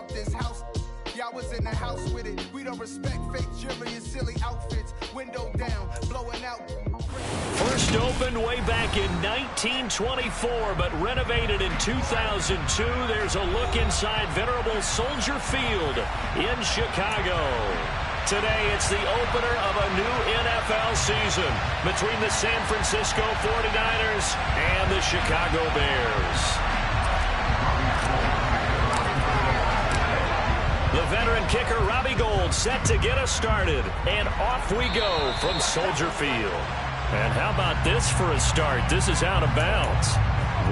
about this house. Y'all was in the house with it. We don't respect fake jewelry and silly outfits. Window down, blowing out. First opened way back in 1924, but renovated in 2002. There's a look inside venerable Soldier Field in Chicago. Today, it's the opener of a new NFL season between the San Francisco 49ers and the Chicago Bears. The veteran kicker, Robbie Gould, set to get us started. And off we go from Soldier Field. And how about this for a start? This is out of bounds.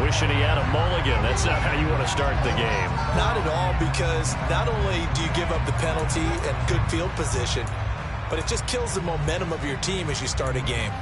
Wishing he had a mulligan. That's not how you want to start the game. Not at all, because not only do you give up the penalty and good field position, but it just kills the momentum of your team as you start a game.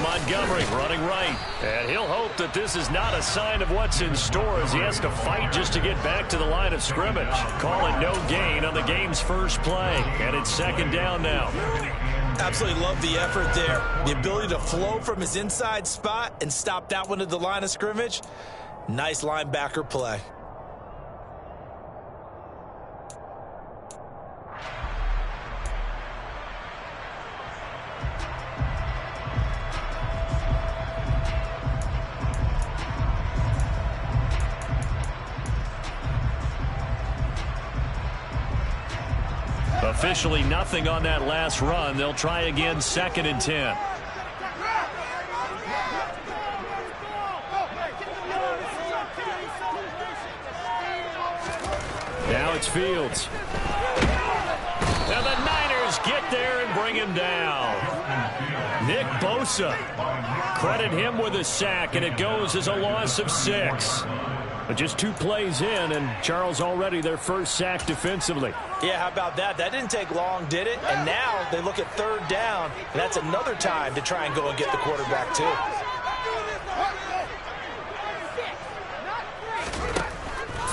Montgomery running right, and he'll hope that this is not a sign of what's in store as he has to fight just to get back to the line of scrimmage. Call it no gain on the game's first play, and it's second down now. Absolutely love the effort there. The ability to flow from his inside spot and stop that one at the line of scrimmage. Nice linebacker play. Officially nothing on that last run. They'll try again, 2nd and 10. Now it's Fields. And the Niners get there and bring him down. Nick Bosa. Credit him with a sack, and it goes as a loss of 6. But just 2 plays in, and Charles already their first sack defensively. Yeah, how about that? That didn't take long, did it? And now they look at 3rd down, and that's another time to try and go and get the quarterback, too.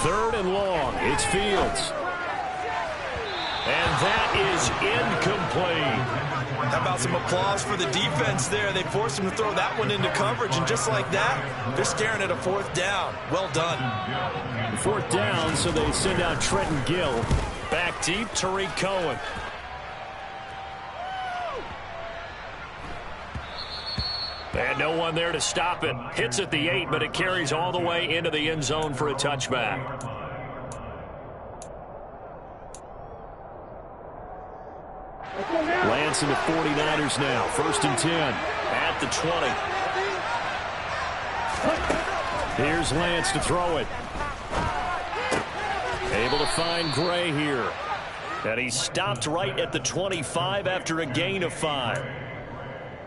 3rd and long. It's Fields. And that is incomplete. How about some applause for the defense there? They forced him to throw that one into coverage, and just like that, they're staring at a 4th down. Well done. 4th down, so they send out Trenton Gill. Back deep, Tariq Cohen. And no one there to stop it. Hits at the 8, but it carries all the way into the end zone for a touchback. Lance and the 49ers now. 1st and 10 at the 20. Here's Lance to throw it. Able to find Gray here. And he stopped right at the 25 after a gain of 5.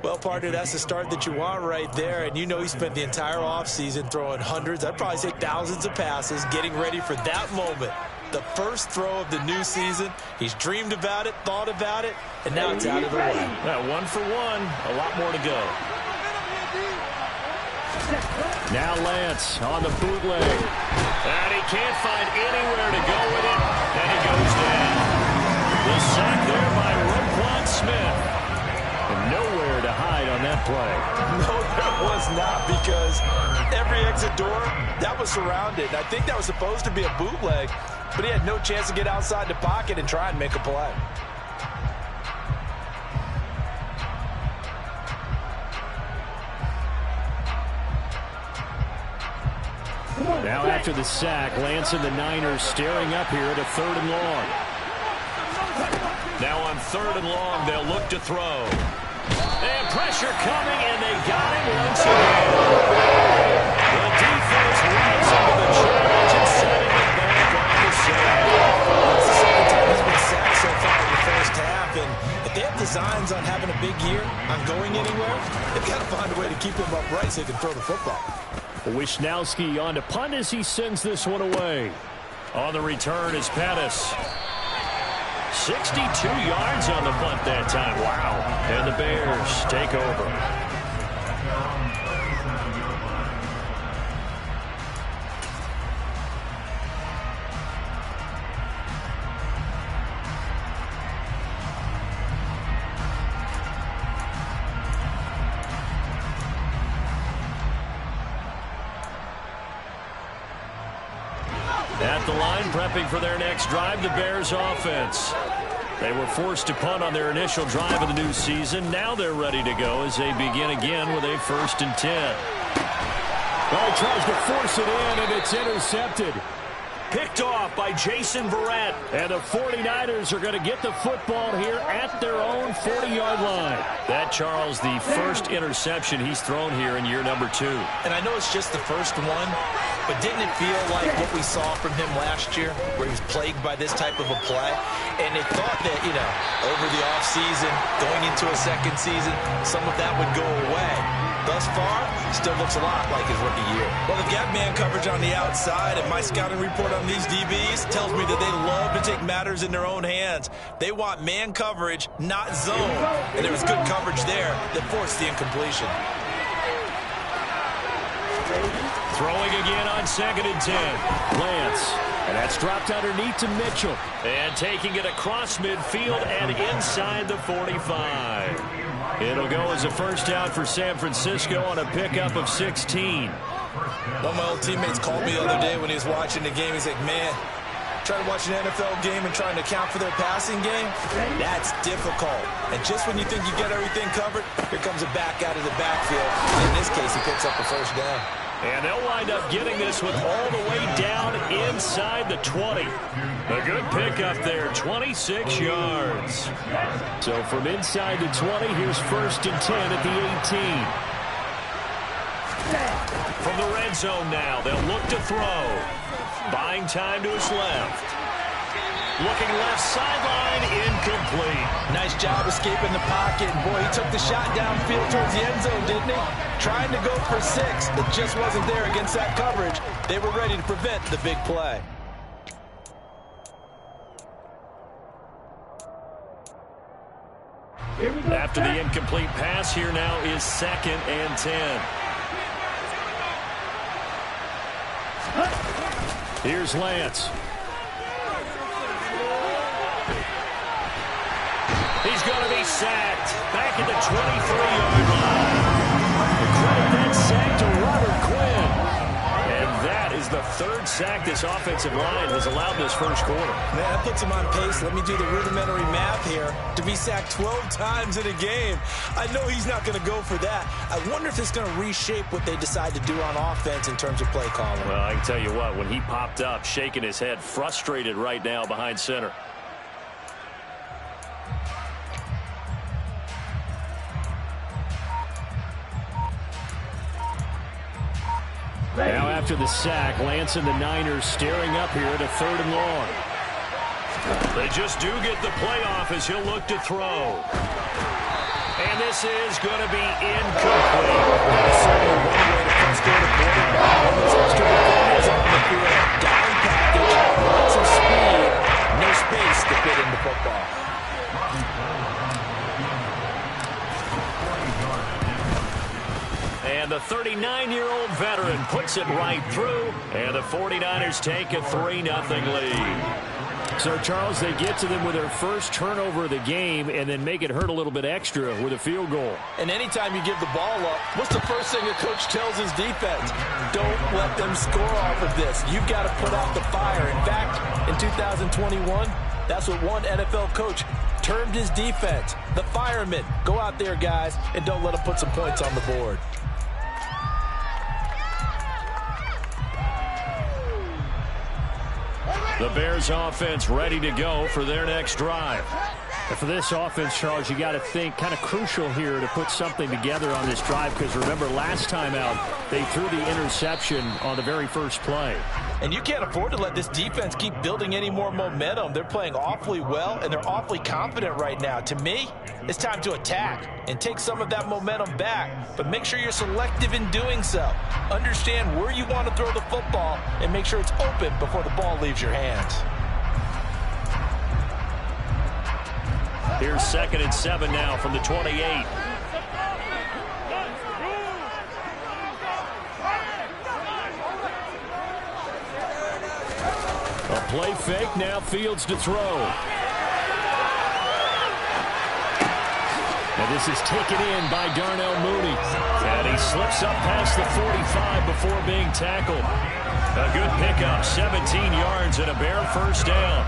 Well, partner, that's the start that you want right there. And you know he spent the entire offseason throwing hundreds, I'd probably say thousands of passes, getting ready for that moment. The first throw of the new season. He's dreamed about it, thought about it, and now it's out of the way. Now 1 for 1, a lot more to go. Now Lance on the bootleg. And he can't find anywhere to go with it, and he goes down. The sack there by Roquan Smith. And nowhere to hide on that play. No, there was not, because every exit door, that was surrounded. I think that was supposed to be a bootleg, but he had no chance to get outside the pocket and try and make a play. Now after the sack, Lance and the Niners staring up here at a 3rd and long. Now on 3rd and long, they'll look to throw. And pressure coming, and they got him once again. The defense rising to the challenge and setting it back on the sack. It's the second time he's been sacked so far in the first half, and if they have designs on having a big year, on going anywhere, they've got to find a way to keep him upright so he can throw the football. Wisnowski on to punt as he sends this one away. On the return is Pettis. 62 yards on the punt that time. Wow. And the Bears take over. At the line, prepping for their next drive, the Bears offense. They were forced to punt on their initial drive of the new season. Now they're ready to go as they begin again with a 1st and 10. Well, he tries to force it in, and it's intercepted. Picked off by Jason Verrett. And the 49ers are going to get the football here at their own 40-yard line. That, Charles, the first interception he's thrown here in year number 2. And I know it's just the first one, but didn't it feel like what we saw from him last year, where he was plagued by this type of a play? And they thought that, over the offseason, going into a second season, some of that would go away. Thus far, still looks a lot like his rookie year. Well, they've got man coverage on the outside, and my scouting report on these DBs tells me that they love to take matters in their own hands. They want man coverage, not zone. And there was good coverage there that forced the incompletion. Throwing again on 2nd and 10. Lance. And that's dropped underneath to Mitchell. And taking it across midfield and inside the 45. It'll go as a first down for San Francisco on a pickup of 16. One of my old teammates called me the other day when he was watching the game. He's like, man, trying to watch an NFL game and trying to account for their passing game, that's difficult. And just when you think you get everything covered, here comes a back out of the backfield. In this case, he picks up a first down. And they'll wind up getting this with all the way down inside the 20. A good pickup there, 26 yards. So from inside the 20, here's 1st and 10 at the 18. From the red zone now, they'll look to throw. Buying time to his left. Looking left sideline, incomplete. Nice job escaping the pocket. And boy, he took the shot downfield towards the end zone, didn't he? Trying to go for 6. It just wasn't there against that coverage. They were ready to prevent the big play. After the incomplete pass, here now is 2nd and 10. Here's Lance. He's going to be sacked. Back at the 23-yard line. Credit that sack to Robert Quinn. And that is the 3rd sack this offensive line has allowed this first quarter. Man, that puts him on pace. Let me do the rudimentary math here. To be sacked 12 times in a game. I know he's not going to go for that. I wonder if it's going to reshape what they decide to do on offense in terms of play calling. Well, I can tell you what, when he popped up, shaking his head, frustrated right now behind center. Now after the sack, Lance and the Niners staring up here at a 3rd and long. They just do get the playoff as he'll look to throw. And this is going to be incomplete. Certainly one way to frustrate a quarterback. When those extra defenders on the field, down package, lots of speed, no space to fit in the football. And the 39-year-old veteran puts it right through. And the 49ers take a 3-0 lead. So, Charles, they get to them with their first turnover of the game and then make it hurt a little bit extra with a field goal. And anytime you give the ball up, what's the first thing a coach tells his defense? Don't let them score off of this. You've got to put out the fire. In fact, in 2021, that's what one NFL coach termed his defense. The firemen. Go out there, guys, and don't let them put some points on the board. The Bears offense ready to go for their next drive. And for this offense, Charles, you got to think kind of crucial here to put something together on this drive, because remember last time out they threw the interception on the very first play. And you can't afford to let this defense keep building any more momentum. They're playing awfully well, and they're awfully confident right now. To me, it's time to attack and take some of that momentum back. But make sure you're selective in doing so. Understand where you want to throw the football and make sure it's open before the ball leaves your hands. Here's 2nd and 7 now from the 28. A play fake, now Fields to throw. And this is taken in by Darnell Mooney. And he slips up past the 45 before being tackled. A good pickup, 17 yards and a bare first down.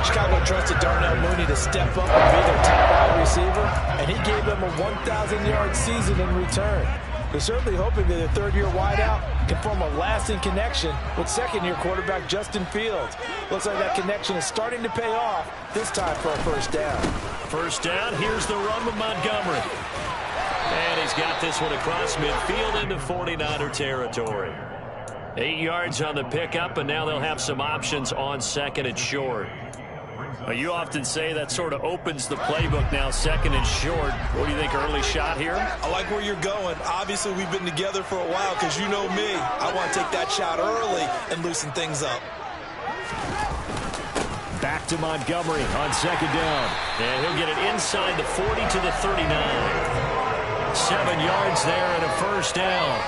Chicago trusted Darnell Mooney to step up and be their top wide receiver, and he gave them a 1,000-yard season in return. They're certainly hoping that their third-year wideout can form a lasting connection with second-year quarterback Justin Fields. Looks like that connection is starting to pay off, this time for a first down. First down, here's the run with Montgomery. And he's got this one across midfield into 49er territory. 8 yards on the pickup, and now they'll have some options on second and short. You often say that sort of opens the playbook now, second and short. What do you think, early shot here? I like where you're going. Obviously, we've been together for a while because you know me. I want to take that shot early and loosen things up. Back to Montgomery on second down. And he'll get it inside the 40 to the 39. 7 yards there and a first down.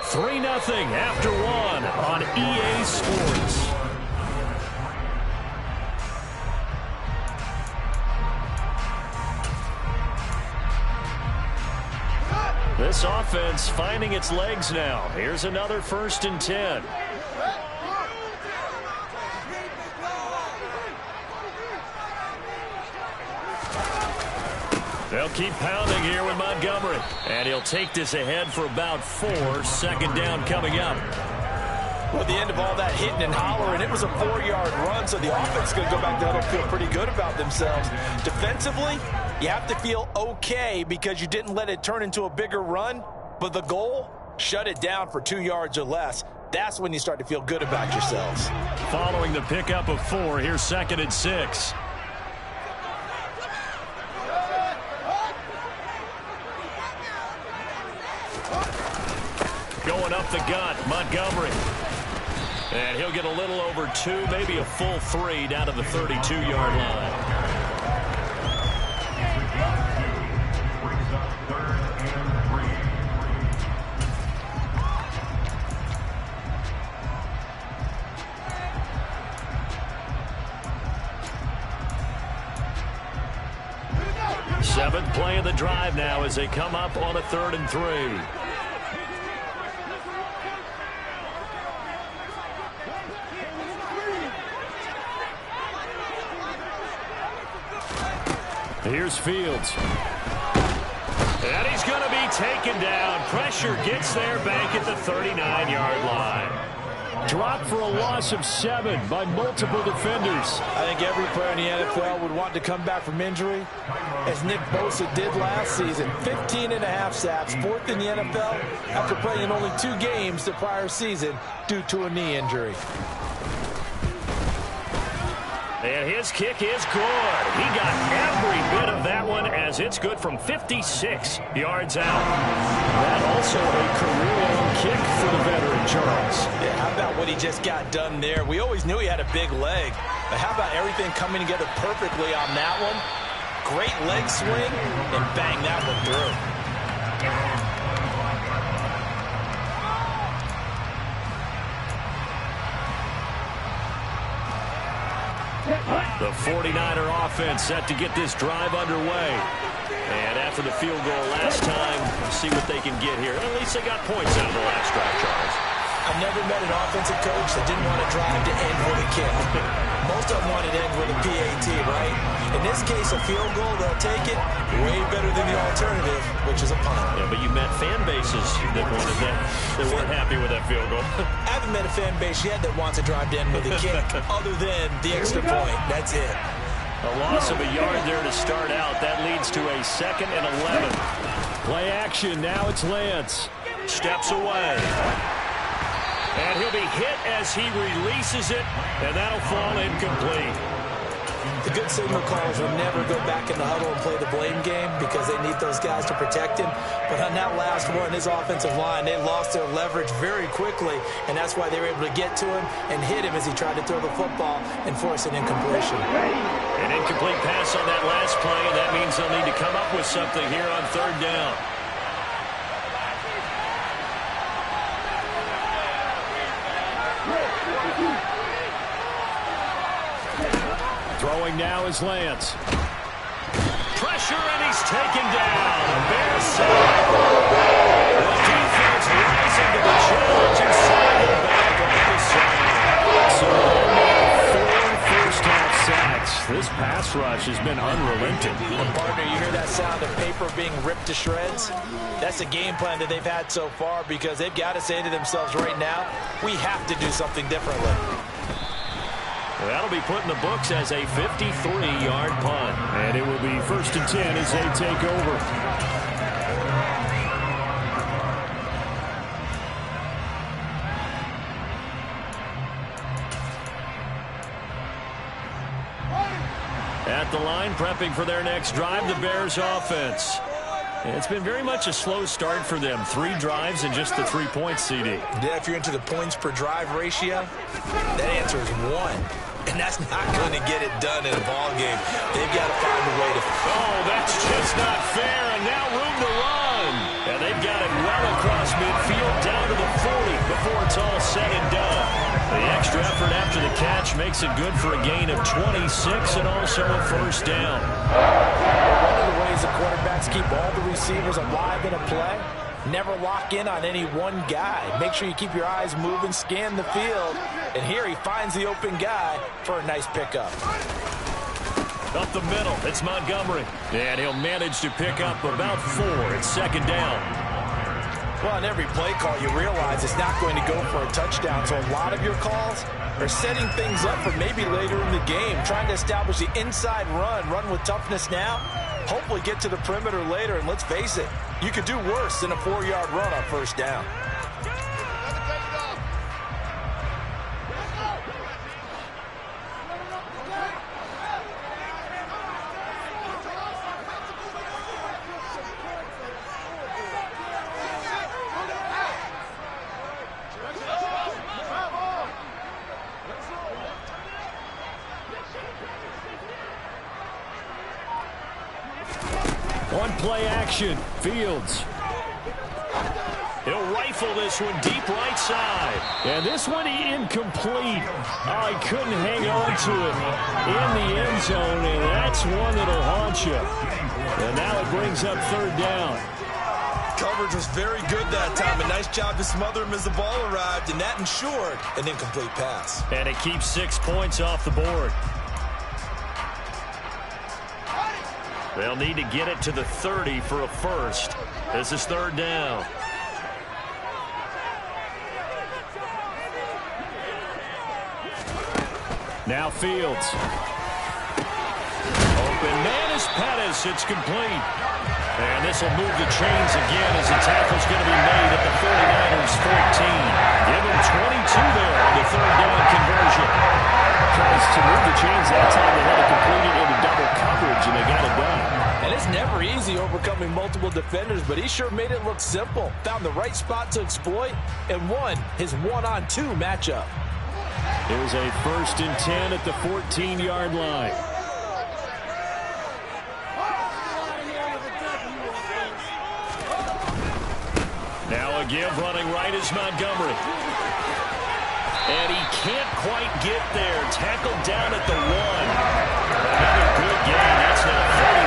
3-0 after one on EA Sports. This offense finding its legs now. Here's another 1st and 10. They'll keep pounding here with Montgomery. And he'll take this ahead for about 4. Second down coming up. Well, at the end of all that hitting and hollering, it was a 4-yard run, so the offense is going to go back there and feel pretty good about themselves. Defensively, you have to feel okay because you didn't let it turn into a bigger run, but the goal, shut it down for 2 yards or less. That's when you start to feel good about yourselves. Following the pickup of 4, here's 2nd and 6. Going up the gut, Montgomery. And he'll get a little over 2, maybe a full 3 down to the 32-yard line. Seventh play of the drive now as they come up on a 3rd and 3. Here's Fields. And he's going to be taken down. Pressure gets there back at the 39-yard line. Dropped for a loss of 7 by multiple defenders. I think every player in the NFL would want to come back from injury, as Nick Bosa did last season. 15.5 sacks, 4th in the NFL, after playing in only 2 games the prior season due to a knee injury. And his kick is good. He got every bit of that one as it's good from 56 yards out. That also a career-long kick for the veteran, Charles. Yeah, how about what he just got done there? We always knew he had a big leg, but how about everything coming together perfectly on that one? Great leg swing, and bang that one through. The 49er offense set to get this drive underway. And after the field goal last time, see what they can get here. At least they got points out of the last drive, Charles. I've never met an offensive coach that didn't want to drive to end with a kick. Most of them wanted to end with a PAT, right? In this case, a field goal, they'll take it way better than the alternative, which is a punt. Yeah, but you met fan bases that wanted that, that weren't happy with that field goal. I haven't met a fan base yet that wants to drive to end with a kick other than the extra point. That's it. A loss of a yard there to start out. That leads to a 2nd and 11. Play action. Now it's Lance. Steps away. And he'll be hit as he releases it, and that'll fall incomplete. The good signal callers will never go back in the huddle and play the blame game because they need those guys to protect him. But on that last one, his offensive line, they lost their leverage very quickly, and that's why they were able to get to him and hit him as he tried to throw the football and force an incompletion. An incomplete pass on that last play, and that means they'll need to come up with something here on 3rd down. Throwing now is Lance. pressure, and he's taken down. Bears side. The defense rising to the challenge and sending him back off the side. So four first-half sacks. This pass rush has been unrelenting. And partner, you hear that sound of paper being ripped to shreds? That's the game plan that they've had so far, because they've got to say to themselves right now, we have to do something differently. That'll be put in the books as a 53-yard punt. And it will be 1st and 10 as they take over. At the line, prepping for their next drive, the Bears offense. It's been very much a slow start for them. 3 drives and just the 3 points, CD. Yeah, if you're into the points per drive ratio, that answer is 1. And that's not going to get it done in a ball game. They've got to find a way to... Oh, that's just not fair. And now room to run. And they've got it well across midfield down to the 40 before it's all said and done. The extra effort after the catch makes it good for a gain of 26 and also a first down. One of the ways the quarterbacks keep all the receivers alive in a play, never lock in on any one guy. Make sure you keep your eyes moving, scan the field. And here he finds the open guy for a nice pickup. Up the middle, it's Montgomery. And he'll manage to pick up about 4. It's 2nd down. Well, on every play call, you realize it's not going to go for a touchdown. So a lot of your calls are setting things up for maybe later in the game, trying to establish the inside run with toughness now, hopefully get to the perimeter later. And let's face it, you could do worse than a 4-yard run on 1st down. On play action, Fields. He'll rifle this one deep right side. And this one incomplete. Oh, he couldn't hang on to it in the end zone, and that's one that'll haunt you. And now it brings up 3rd down. Coverage was very good that time. A nice job to smother him as the ball arrived, and that ensured an incomplete pass. And it keeps 6 points off the board. They'll need to get it to the 30 for a first. This is 3rd down. Now Fields. Open man is Pettis. It's complete. And this will move the chains again as the tackle's going to be made at the 49ers 14. Give him 22 there on the 3rd down conversion. Tries to move the chains that time. They had it completed into double coverage, and they got it done. And it's never easy overcoming multiple defenders, but he sure made it look simple. Found the right spot to exploit and won his 1-on-2 matchup. Here's a 1st and 10 at the 14-yard line. Now a give running right is Montgomery. And he can't quite get there. Tackled down at the 1. Another good gain. That's now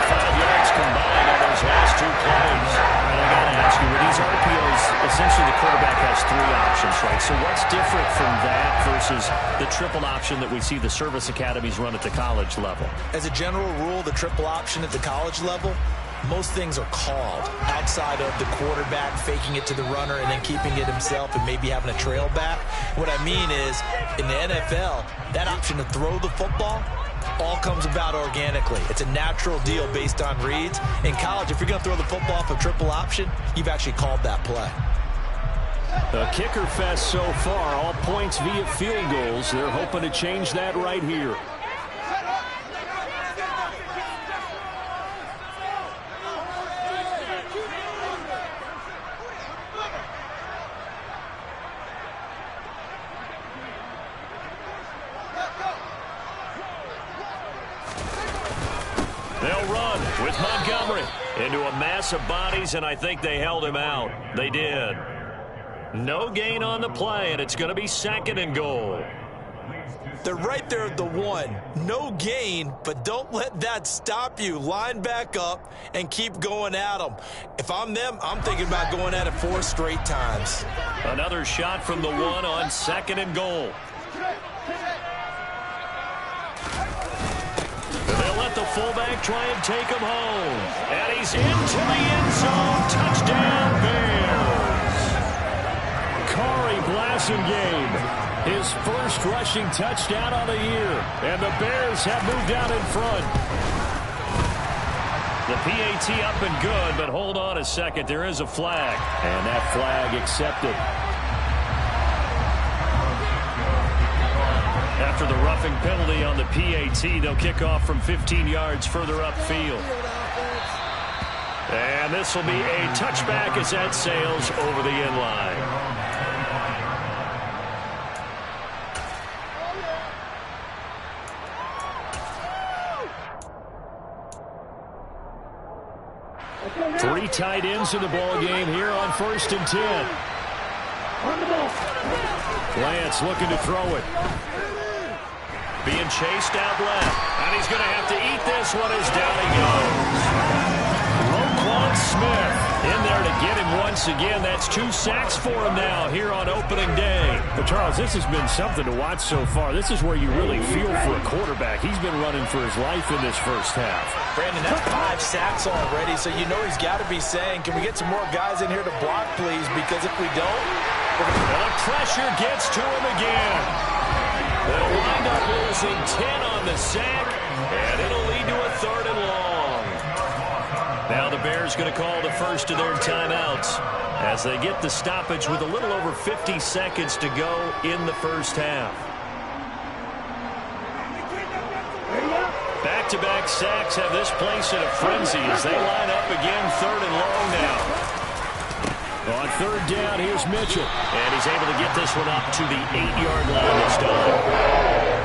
45 yards combined on those last 2 plays. And I got to ask you, with these RPOs, essentially the quarterback has 3 options, right? So what's different from that versus the triple option that we see the service academies run at the college level? As a general rule, the triple option at the college level, most things are called outside of the quarterback faking it to the runner and then keeping it himself and maybe having a trail back. What I mean is, in the NFL, that option to throw the football all comes about organically. It's a natural deal based on reads. In college, if you're going to throw the football off a triple option, you've actually called that play. A kicker fest so far, all points via field goals. They're hoping to change that right here. They'll run with Montgomery into a mass of bodies, and I think they held him out. They did. No gain on the play, and it's going to be 2nd and goal. They're right there at the 1. No gain, but don't let that stop you. Line back up and keep going at them. If I'm them, I'm thinking about going at it 4 straight times. Another shot from the 1 on 2nd and goal. They'll let the fullback try and take him home. And he's into the end zone. Touchdown, Bears. Corey Blasingame. His first rushing touchdown on the year. And the Bears have moved out in front. The PAT up and good, but hold on a second. There is a flag. And that flag accepted. After the roughing penalty on the PAT, they'll kick off from 15 yards further upfield. And this will be a touchback as that sails over the end line. Three tight ends in the ball game here on 1st and 10. Lance looking to throw it. Being chased out left. And he's going to have to eat this one as down he goes. Roquan Smith in there to get him once again. That's 2 sacks for him now here on opening day. But Charles, this has been something to watch so far. This is where you really feel for a quarterback. He's been running for his life in this first half. Brandon, that's 5 sacks already, so you know he's got to be saying, can we get some more guys in here to block, please? Because if we don't, the pressure gets to him again. They'll wind up losing 10 on the sack, and it'll lead to a 3rd and long. Now the Bears going to call the first of their timeouts as they get the stoppage with a little over 50 seconds to go in the first half. Back-to-back sacks have this place in a frenzy as they line up again 3rd and long now. On 3rd down, here's Mitchell. And he's able to get this one up to the 8-yard line this time.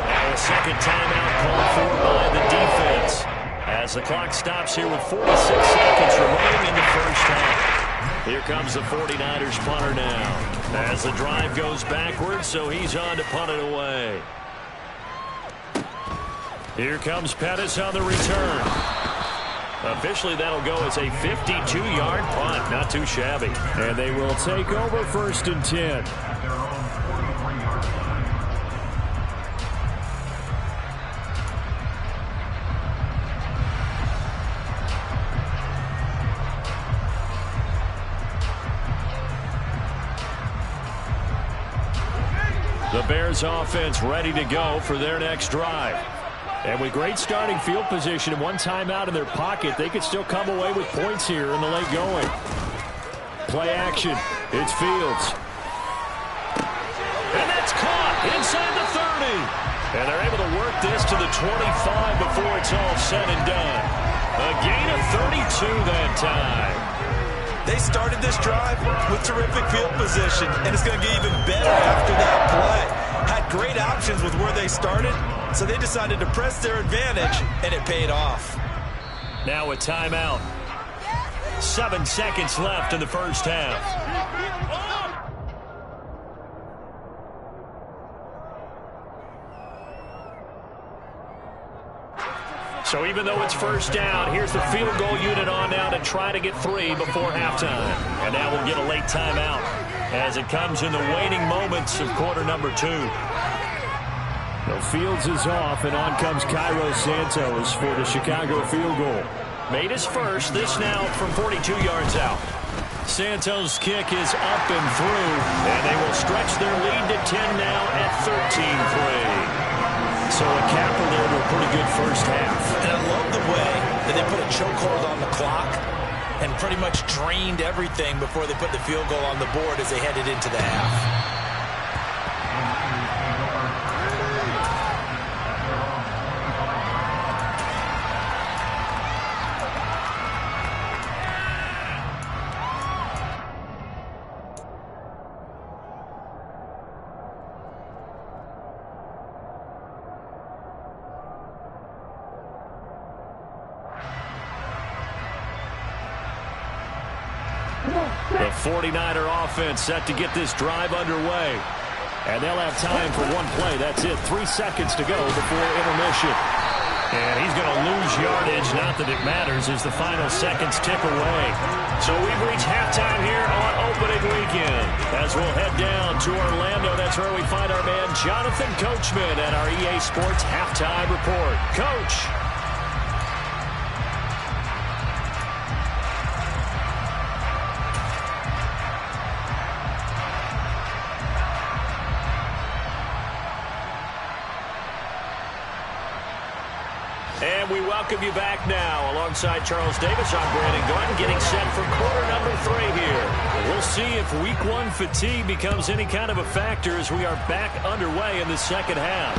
And a second timeout called for by the defense as the clock stops here with 46 seconds remaining in the first half. Here comes the 49ers punter now as the drive goes backwards, so he's on to punt it away. Here comes Pettis on the return. Officially, that'll go as a 52-yard punt. Not too shabby. And they will take over 1st and 10. The Bears offense ready to go for their next drive. And with great starting field position and 1 timeout in their pocket, they could still come away with points here in the late going. Play action. It's Fields. And that's caught inside the 30. And they're able to work this to the 25 before it's all said and done. A gain of 32 that time. they started this drive with terrific field position, and it's going to get even better after that play. Had great options with where they started, so they decided to press their advantage, and it paid off. Now a timeout. 7 seconds left in the first half. So even though it's first down, here's the field goal unit on now to try to get 3 before halftime. And now we'll get a late timeout as it comes in the waning moments of quarter number 2. The Fields is off, and on comes Cairo Santos for the Chicago field goal. Made his first, this now from 42 yards out. Santos' kick is up and through, and they will stretch their lead to 10 now at 13-3. So a capper there to a pretty good first half. And I love the way that they put a chokehold on the clock and pretty much drained everything before they put the field goal on the board as they headed into the half. The 49er offense set to get this drive underway. And they'll have time for one play. That's it. 3 seconds to go before intermission. And he's going to lose yardage. Not that it matters as the final seconds tick away. So we've reached halftime here on opening weekend. As we'll head down to Orlando, that's where we find our man Jonathan Coachman and our EA Sports Halftime Report. Coach. And we welcome you back now. Alongside Charles Davis, I'm Brandon Garden, getting set for quarter number 3 here. We'll see if week 1 fatigue becomes any kind of a factor as we are back underway in the second half.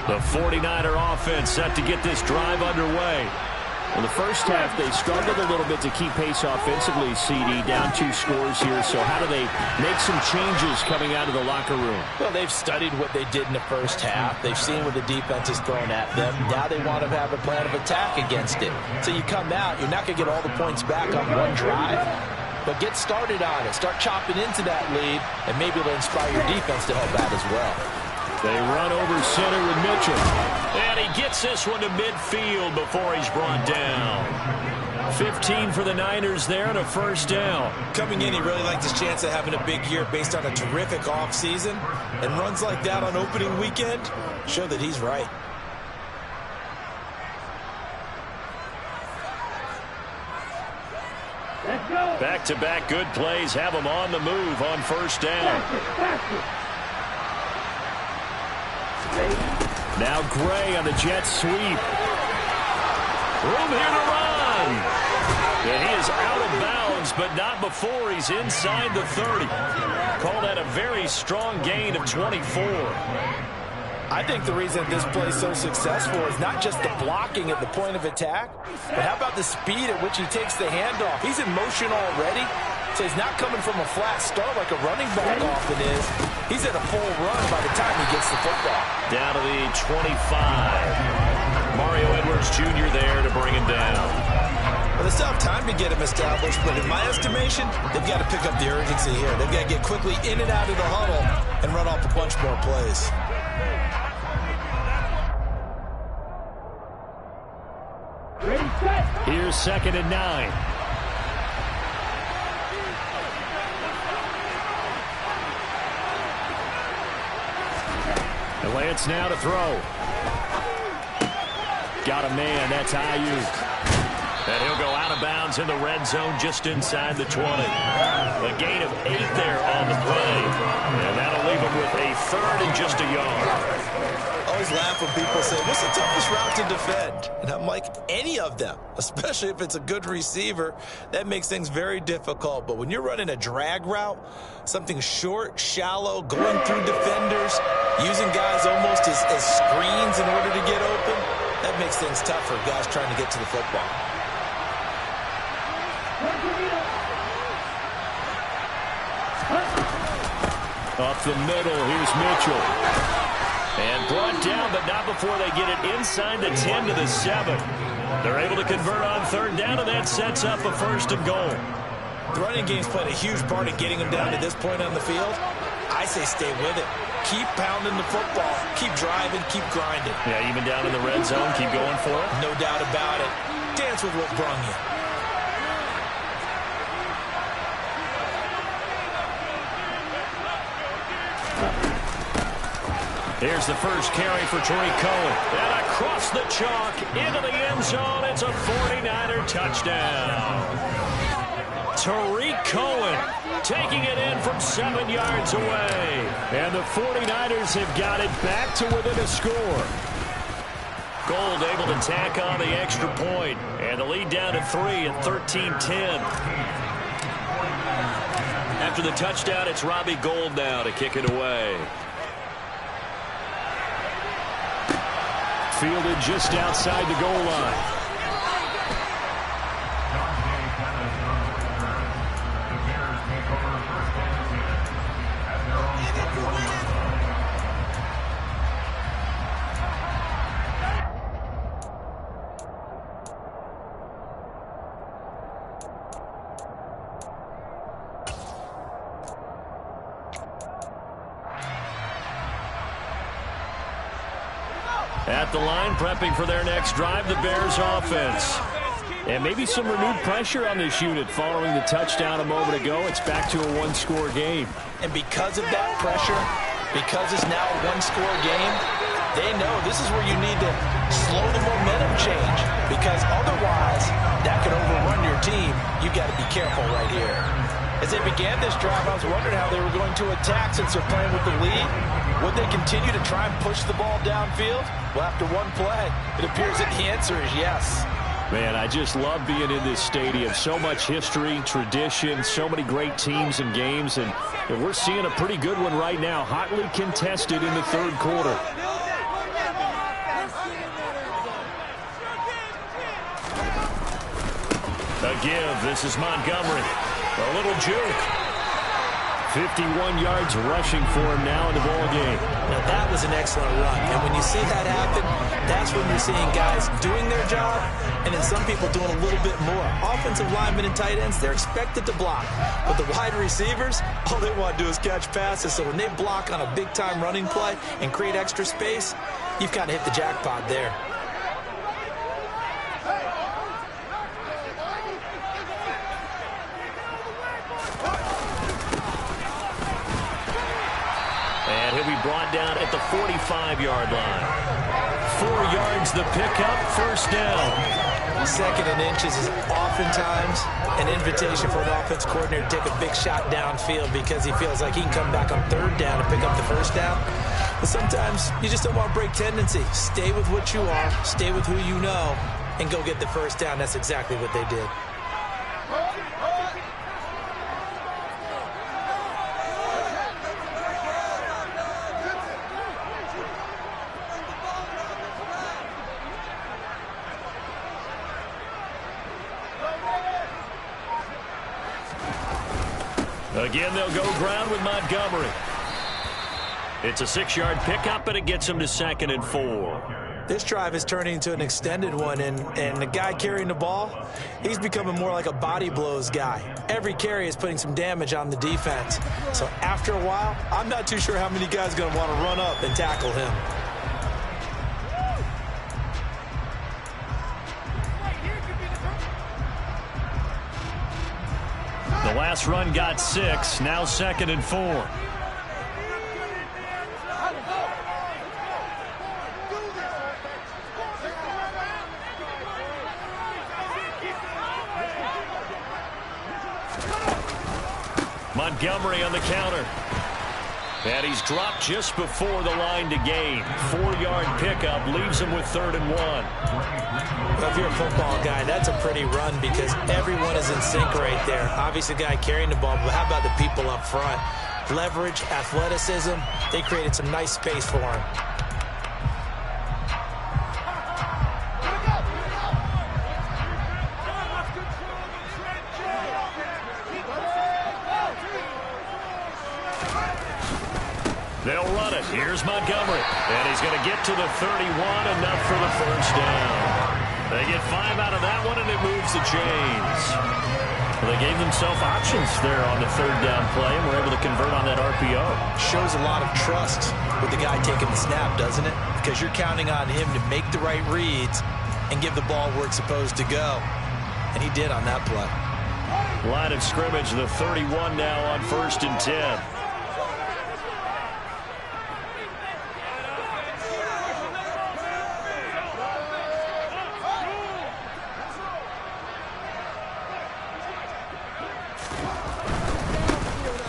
The 49er offense set to get this drive underway. In the first half, they struggled a little bit to keep pace offensively, CD, down 2 scores here. So how do they make some changes coming out of the locker room? Well, they've studied what they did in the first half. They've seen what the defense is throwing at them. Now they want to have a plan of attack against it. So you come out, you're not going to get all the points back on one drive, but get started on it. Start chopping into that lead, and maybe it'll inspire your defense to help out as well. They run over center with Mitchell. And he gets this one to midfield before he's brought down. 15 for the Niners there and a first down. Coming in, he really liked his chance of having a big year based on a terrific offseason. And runs like that on opening weekend show that he's right. Back-to-back good plays have him on the move on first down. Now Gray on the jet sweep. Room here to run. And he is out of bounds, but not before he's inside the 30. Call that a very strong gain of 24. I think the reason this play is so successful is not just the blocking at the point of attack, but how about the speed at which he takes the handoff? He's in motion already, so he's not coming from a flat start like a running back often is. He's at a full run by the time he gets the football. Down to the 25. Mario Edwards Jr. there to bring him down. Well, they still have time to get him established, but in my estimation, they've got to pick up the urgency here. They've got to get quickly in and out of the huddle and run off a bunch more plays. Here's 2nd and 9. And Lance now to throw. Got a man. That's Ayuk. And he'll go out of bounds in the red zone just inside the 20. A gain of 8 there on the play. And that'll leave him with a 3rd and just a yard. I always laugh when people say, what's the toughest route to defend? And I'm like, any of them, especially if it's a good receiver. That makes things very difficult. But when you're running a drag route, something short, shallow, going through defenders, using guys almost as screens in order to get open, that makes things tough for guys trying to get to the football. Up the middle, here's Mitchell. And brought down, but not before they get it inside the 10 to the 7. They're able to convert on 3rd down, and that sets up a 1st and goal. The running game's played a huge part in getting them down to this point on the field. I say stay with it. Keep pounding the football. Keep driving. Keep grinding. Yeah, even down in the red zone, keep going for it. No doubt about it. Dance with what brung you. Here's the first carry for Tariq Cohen. And across the chalk into the end zone. It's a 49er touchdown. Tariq Cohen taking it in from 7 yards away. And the 49ers have got it back to within a score. Gold able to tack on the extra point. And the lead down to 3 at 13-10. After the touchdown, it's Robbie Gould now to kick it away. Fielded just outside the goal line. At the line, prepping for their next drive, the Bears offense. And maybe some renewed pressure on this unit following the touchdown a moment ago. It's back to a one-score game. And because of that pressure, because it's now a one-score game, they know this is where you need to slow the momentum change, because otherwise that could overrun your team. You've got to be careful right here. As they began this drive, I was wondering how they were going to attack since they're playing with the lead. Would they continue to try and push the ball downfield? Well, after one play, it appears that the answer is yes. Man, I just love being in this stadium. So much history, tradition, so many great teams and games, and we're seeing a pretty good one right now, hotly contested in the third quarter. A give. This is Montgomery. A little juke. 51 yards rushing for him now in the ball game. Now, that was an excellent run. And when you see that happen, that's when you're seeing guys doing their job and then some people doing a little bit more. Offensive linemen and tight ends, they're expected to block. But the wide receivers, all they want to do is catch passes. So when they block on a big-time running play and create extra space, you've kind of hit the jackpot there. And he'll be brought down at the 45-yard line. 4 yards the pickup, first down. Second and inches is oftentimes an invitation for an offense coordinator to take a big shot downfield because he feels like he can come back on third down and pick up the first down. But sometimes you just don't want to break tendency. Stay with what you are, stay with who you know, and go get the first down. That's exactly what they did. Again, they'll go ground with Montgomery. It's a 6-yard pickup, and it gets him to 2nd and 4. This drive is turning into an extended one, and the guy carrying the ball, he's becoming more like a body blows guy. Every carry is putting some damage on the defense. So after a while, I'm not too sure how many guys are going to want to run up and tackle him. The last run got 6, now 2nd and 4. Montgomery on the counter. And he's dropped just before the line to gain. 4-yard pickup leaves him with 3rd and 1. Well, if you're a football guy, that's a pretty run because everyone is in sync right there. Obviously, the guy carrying the ball, but how about the people up front? Leverage, athleticism, they created some nice space for him. They'll run it. Here's Montgomery. And he's going to get to the 31, enough for the first down. They get 5 out of that one, and it moves the chains. Well, they gave themselves options there on the 3rd down play, and were able to convert on that RPO. Shows a lot of trust with the guy taking the snap, doesn't it? Because you're counting on him to make the right reads and give the ball where it's supposed to go. And he did on that play. Line of scrimmage, the 31 now on 1st and 10.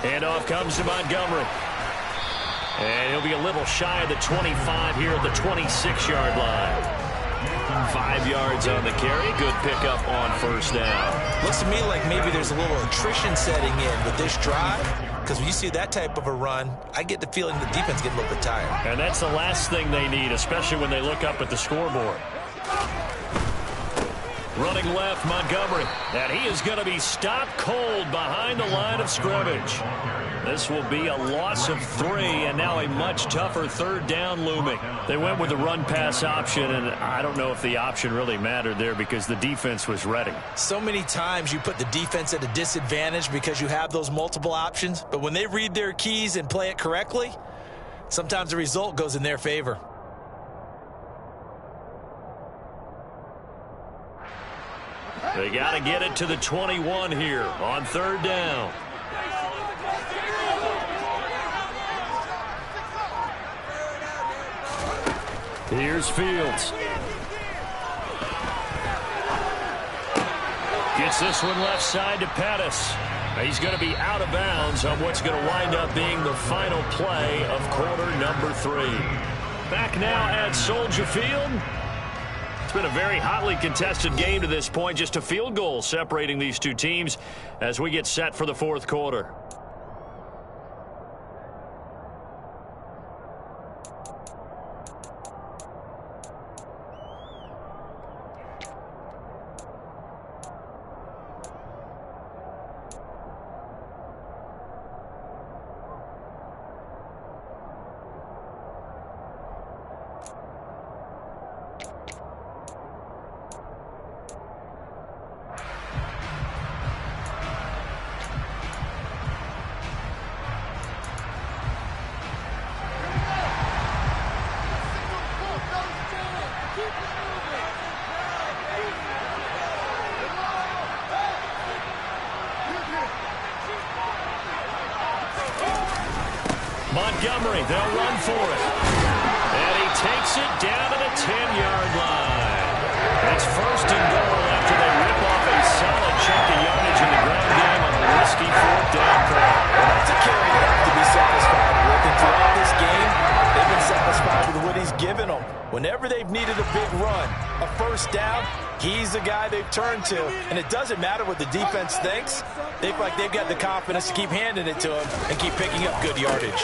Handoff comes to Montgomery. And he'll be a little shy of the 25 here at the 26-yard line. 5 yards on the carry. Good pickup on first down. Looks to me like maybe there's a little attrition setting in with this drive. Because when you see that type of a run, I get the feeling the defense gets a little bit tired. And that's the last thing they need, especially when they look up at the scoreboard. Running left, Montgomery. And he is going to be stopped cold behind the line of scrimmage. This will be a loss of 3, and now a much tougher 3rd down looming. They went with the run-pass option, and I don't know if the option really mattered there because the defense was ready. So many times you put the defense at a disadvantage because you have those multiple options, but when they read their keys and play it correctly, sometimes the result goes in their favor. They got to get it to the 21 here on 3rd down. Here's Fields. Gets this one left side to Pettis. He's going to be out of bounds on what's going to wind up being the final play of quarter number 3. Back now at Soldier Field. It's been a very hotly contested game to this point. Just a field goal separating these two teams as we get set for the 4th quarter. Montgomery, they'll run for it. And he takes it down to the 10-yard line. It's 1st and goal after they rip off a solid chunk of yardage in the ground game on a risky 4th down play. Well, that's a carry you have to be satisfied with. And throughout this game, they've been satisfied with what he's given them. Whenever they've needed a big run, a 1st down, he's the guy they've turned to. And it doesn't matter what the defense thinks. They feel like they've got the confidence to keep handing it to him and keep picking up good yardage.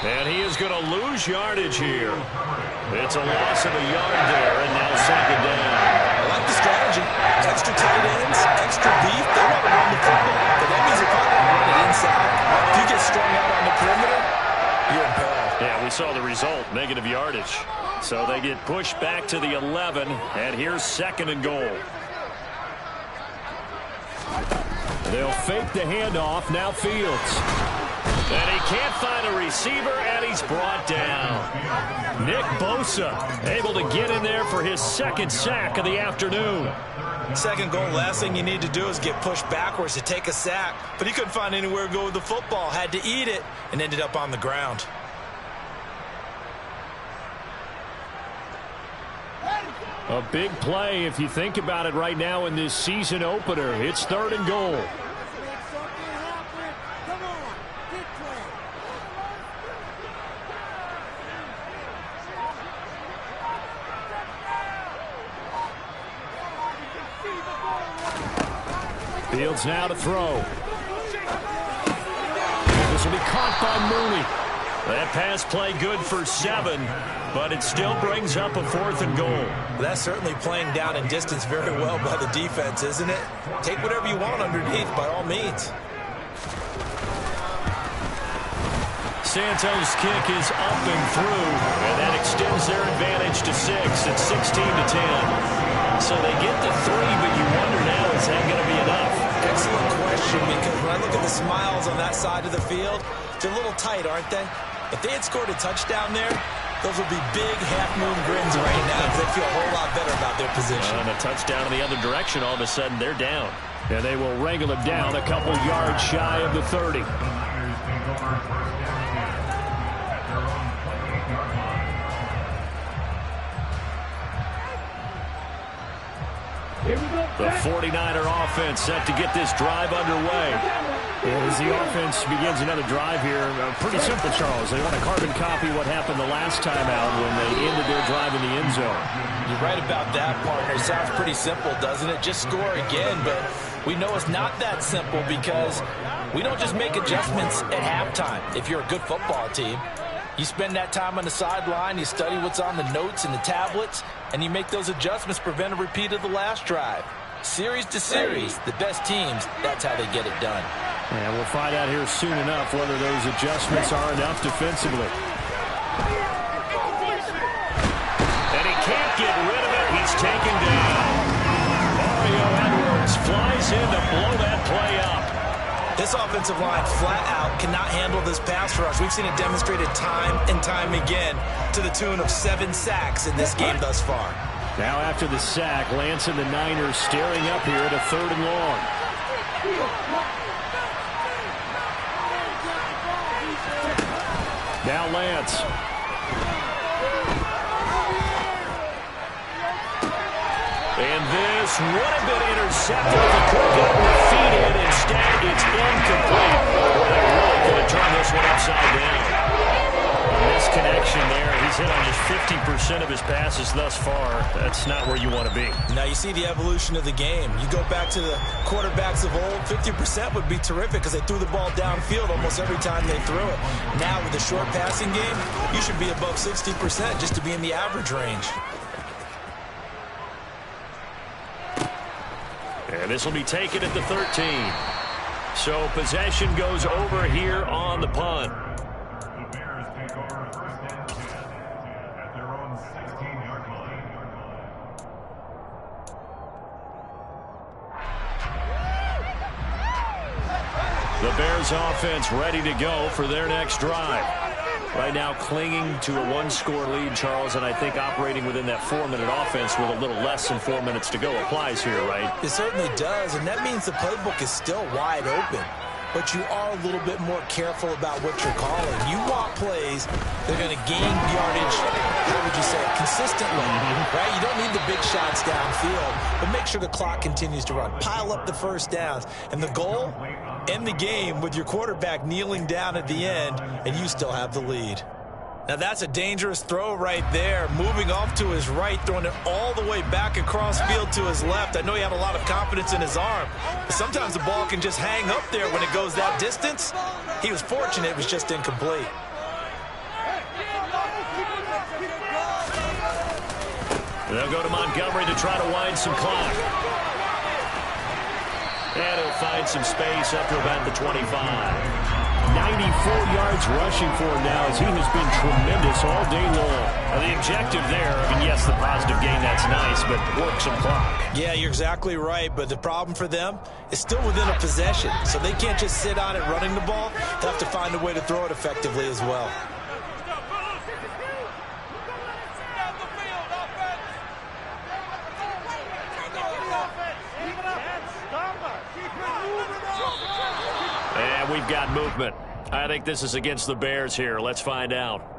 And he is going to lose yardage here. It's a loss of a yard there, and now 2nd down. I like the strategy. Extra tight ends, extra beef. They want to run the football. But that means they're probably going to run it inside. If you get strung out on the perimeter, you're in peril. Yeah, we saw the result, negative yardage. So they get pushed back to the 11, and here's 2nd and goal. They'll fake the handoff. Now Fields. And he can't find a receiver, and he's brought down. Nick Bosa able to get in there for his 2nd sack of the afternoon. 2nd goal, last thing you need to do is get pushed backwards to take a sack. But he couldn't find anywhere to go with the football. Had to eat it and ended up on the ground. A big play if you think about it right now in this season opener. It's 3rd and goal. Fields now to throw. This will be caught by Mooney. That pass play good for 7, but it still brings up a 4th and goal. That's certainly playing down in distance very well by the defense, isn't it? Take whatever you want underneath by all means. Santos' kick is up and through, and that extends their advantage to 6. It's 16-10. So they get the 3, but you wonder now, is that going to be enough? Excellent question, because when I look at the smiles on that side of the field, they're a little tight, aren't they? If they had scored a touchdown there, those would be big half-moon grins right now because they feel a whole lot better about their position. And a touchdown in the other direction, all of a sudden they're down. And they will wrangle him down a couple yards shy of the 30. The 49er offense set to get this drive underway. As the offense begins another drive here, pretty simple, Charles. They want to carbon copy what happened the last time out when they ended their drive in the end zone. You're right about that, partner. Sounds pretty simple, doesn't it? Just score again, but we know it's not that simple because we don't just make adjustments at halftime. If you're a good football team, you spend that time on the sideline, you study what's on the notes and the tablets, and you make those adjustments, prevent a repeat of the last drive. Series to series, the best teams, that's how they get it done. And we'll find out here soon enough whether those adjustments are enough defensively. And he can't get rid of it. He's taken down. Mario Edwards flies in to blow that play up. This offensive line flat out cannot handle this pass rush. We've seen it demonstrated time and time again to the tune of 7 sacks in this game thus far. Now after the sack, Lance and the Niners staring up here at a 3rd and long. Now Lance. And this would have been intercepted if it could have gotten the feet in. Instead, it's incomplete. Boy, they really could have turned this one upside down. Misconnection there. He's hit on just 50% of his passes thus far. That's not where you want to be. Now you see the evolution of the game. You go back to the quarterbacks of old, 50% would be terrific because they threw the ball downfield almost every time they threw it. Now with the short passing game, you should be above 60% just to be in the average range. And this will be taken at the 13. So possession goes over here on the punt. The Bears offense ready to go for their next drive. Right now clinging to a 1-score lead, Charles, and I think operating within that 4-minute offense with a little less than 4 minutes to go applies here, right? It certainly does, and that means the playbook is still wide open. But you are a little bit more careful about what you're calling. You want plays that are going to gain yardage, how would you say, consistently, right? You don't need the big shots downfield, but make sure the clock continues to run. Pile up the first downs. And the goal, end the game with your quarterback kneeling down at the end, and you still have the lead. Now that's a dangerous throw right there. Moving off to his right, throwing it all the way back across field to his left. I know he had a lot of confidence in his arm, but sometimes the ball can just hang up there when it goes that distance. He was fortunate it was just incomplete. They'll go to Montgomery to try to wind some clock. And he'll find some space up to about the 25. 94 yards rushing for him now as he has been tremendous all day long. Well, the objective there, I mean, yes, the positive gain, that's nice, but work some clock. Yeah, you're exactly right, but the problem for them is still within a possession, so they can't just sit on it running the ball. They have to find a way to throw it effectively as well. And we've got movement. I think this is against the Bears here. Let's find out.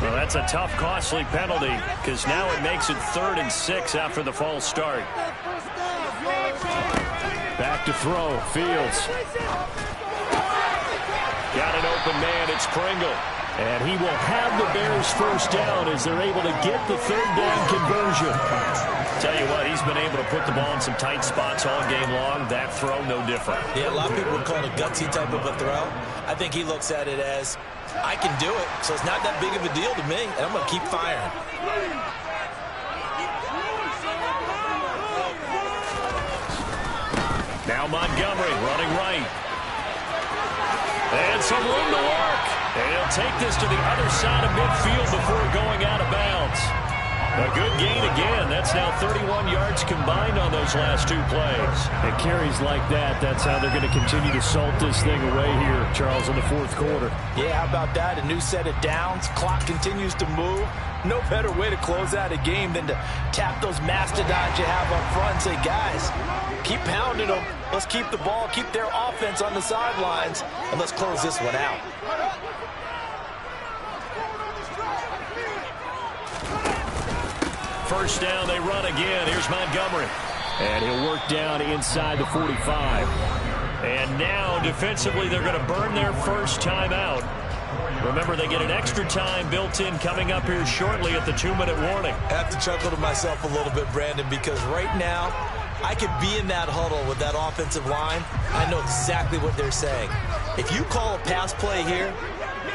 Well, that's a tough, costly penalty because now it makes it 3rd and 6 after the false start. Back to throw. Fields. Got an open man. It's Pringle. And he will have the Bears first down as they're able to get the 3rd down conversion. Tell you what, he's been able to put the ball in some tight spots all game long. That throw, no different. Yeah, a lot of people would call it a gutsy type of a throw. I think he looks at it as, I can do it, so it's not that big of a deal to me, and I'm going to keep firing. Now Montgomery running right. And some room to work. And he'll take this to the other side of midfield before going out of bounds. A good gain again. That's now 31 yards combined on those last 2 plays. And carries like that, that's how they're going to continue to salt this thing away here, Charles, in the 4th quarter. Yeah, how about that? A new set of downs. Clock continues to move. No better way to close out a game than to tap those mastodons you have up front and say, guys, keep pounding them. Let's keep the ball, keep their offense on the sidelines, and let's close this one out. First down, they run again. Here's Montgomery. And he'll work down inside the 45. And now, defensively, they're going to burn their first time out. Remember, they get an extra time built in coming up here shortly at the 2-minute warning. I have to chuckle to myself a little bit, Brandon, because right now, I could be in that huddle with that offensive line. I know exactly what they're saying. If you call a pass play here,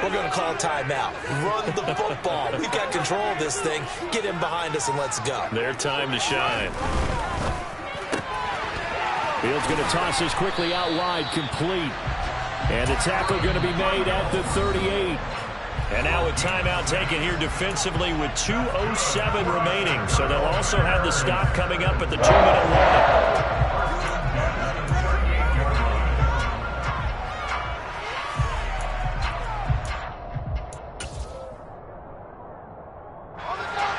we're going to call a timeout. Run the football. We've got control of this thing. Get in behind us and let's go. Their time to shine. Fields going to toss this quickly out wide, complete. And the tackle going to be made at the 38. And now a timeout taken here defensively with 2:07 remaining. So they'll also have the stop coming up at the 2-minute warning.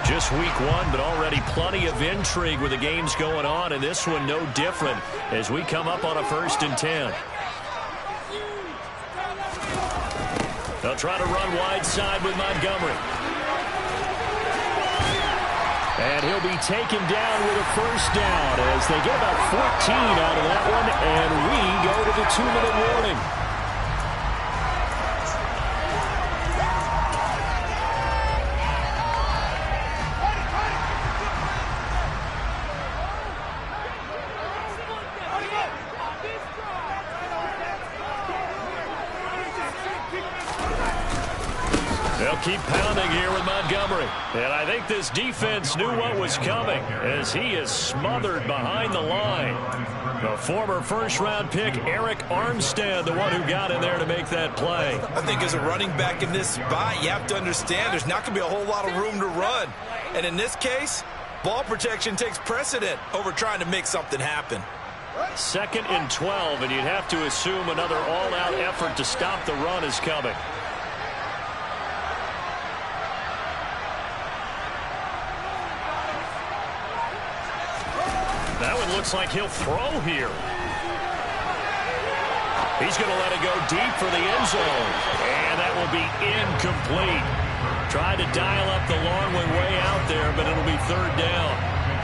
Just week one, but already plenty of intrigue with the games going on, and this one no different as we come up on a 1st and 10. They'll try to run wide side with Montgomery. And he'll be taken down with a 1st down as they get about 14 out of that one, and we go to the 2-minute warning. They'll keep pounding here with Montgomery. And I think this defense knew what was coming as he is smothered behind the line. The former 1st-round pick, Eric Armstead, the one who got in there to make that play. I think as a running back in this spot, you have to understand there's not going to be a whole lot of room to run. And in this case, ball protection takes precedent over trying to make something happen. 2nd and 12, and you'd have to assume another all-out effort to stop the run is coming. That one looks like he'll throw here. He's going to let it go deep for the end zone. And that will be incomplete. Tried to dial up the long one way out there, but it'll be 3rd down.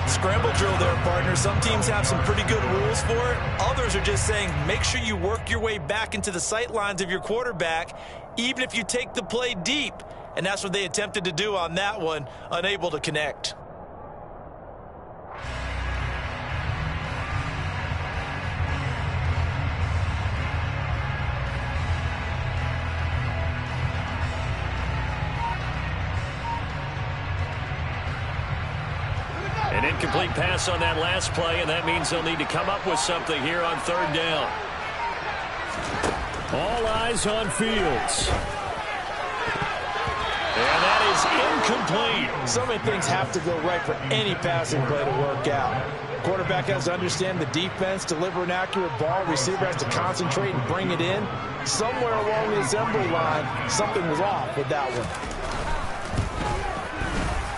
Scramble drill there, partner. Some teams have some pretty good rules for it. Others are just saying make sure you work your way back into the sight lines of your quarterback, even if you take the play deep. And that's what they attempted to do on that one, unable to connect. An incomplete pass on that last play, and that means they'll need to come up with something here on 3rd down. All eyes on Fields. And that is incomplete. So many things have to go right for any passing play to work out. Quarterback has to understand the defense, deliver an accurate ball. Receiver has to concentrate and bring it in. Somewhere along the assembly line, something was off with that one.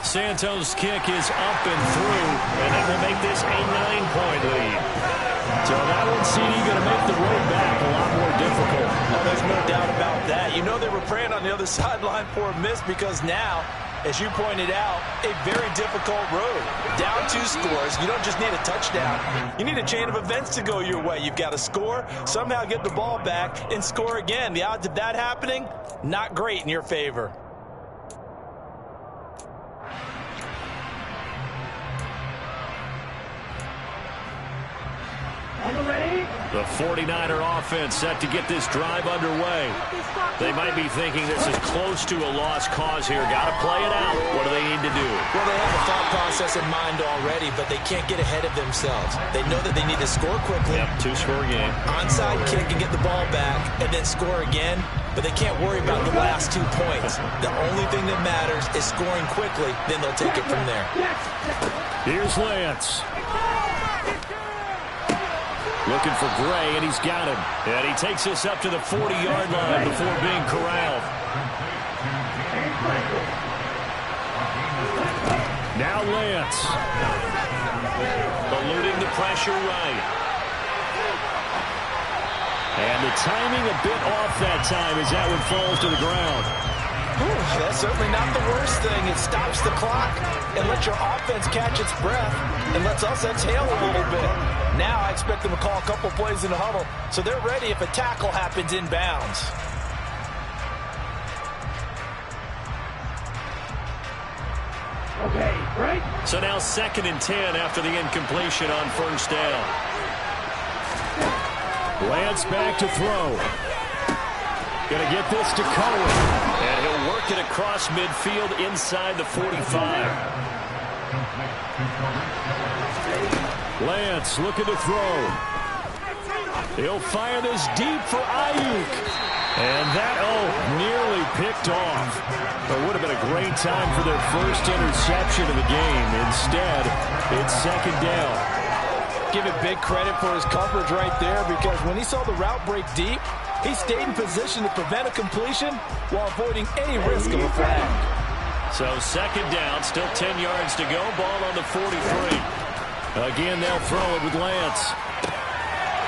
Santos' kick is up and through, and that will make this a 9-point lead. So that one, CD, going to make the road back a lot more difficult. Oh, there's no doubt about that. You know they were praying on the other sideline for a miss because now, as you pointed out, a very difficult road. Down 2 scores. You don't just need a touchdown. You need a chain of events to go your way. You've got to score, somehow get the ball back, and score again. The odds of that happening, not great in your favor. The 49er offense set to get this drive underway. They might be thinking this is close to a lost cause here. Got to play it out. What do they need to do? Well, they have a thought process in mind already, but they can't get ahead of themselves. They know that they need to score quickly. Yep, 2-score game. Onside kick and get the ball back and then score again, but they can't worry about the last 2 points. The only thing that matters is scoring quickly, then they'll take it from there. Here's Lance. Looking for Gray, and he's got him. And he takes us up to the 40-yard line before being corralled. Now Lance. Eluding the pressure right. And the timing a bit off that time as that one falls to the ground. Ooh, that's certainly not the worst thing. It stops the clock and lets your offense catch its breath and lets us exhale a little bit. Now I expect them to call a couple plays in the huddle so they're ready if a tackle happens inbounds. Okay, right? So now 2nd and 10 after the incompletion on 1st down. Lance back to throw. Going to get this to Cohen. And he'll work it across midfield inside the 45. Lance looking to throw. He'll fire this deep for Ayuk. And that, nearly picked off. It would have been a great time for their first interception of the game. Instead, it's second down. Give it big credit for his coverage right there, because when he saw the route break deep, he stayed in position to prevent a completion while avoiding any risk of a flag. So second down, still 10 yards to go. Ball on the 43. Again, they'll throw it with Lance.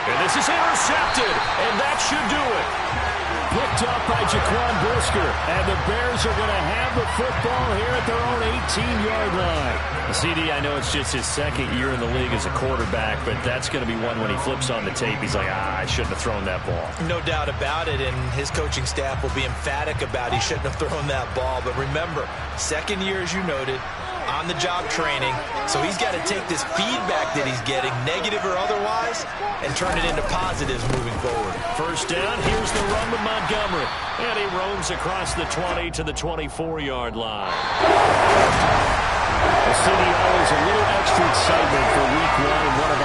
And this is intercepted, and that should do it. Picked up by Jaquan Brisker, and the Bears are going to have the football here at their own 18-yard line. CD, I know it's just his second year in the league as a quarterback, but that's going to be one when he flips on the tape. He's like, I shouldn't have thrown that ball. No doubt about it, and his coaching staff will be emphatic about he shouldn't have thrown that ball. But remember, second year, as you noted, on-the-job training, so he's got to take this feedback that he's getting, negative or otherwise, and turn it into positives moving forward. First down, here's the run with Montgomery. And he roams across the 20 to the 24-yard line. The city always a little extra excitement for week one, and one of our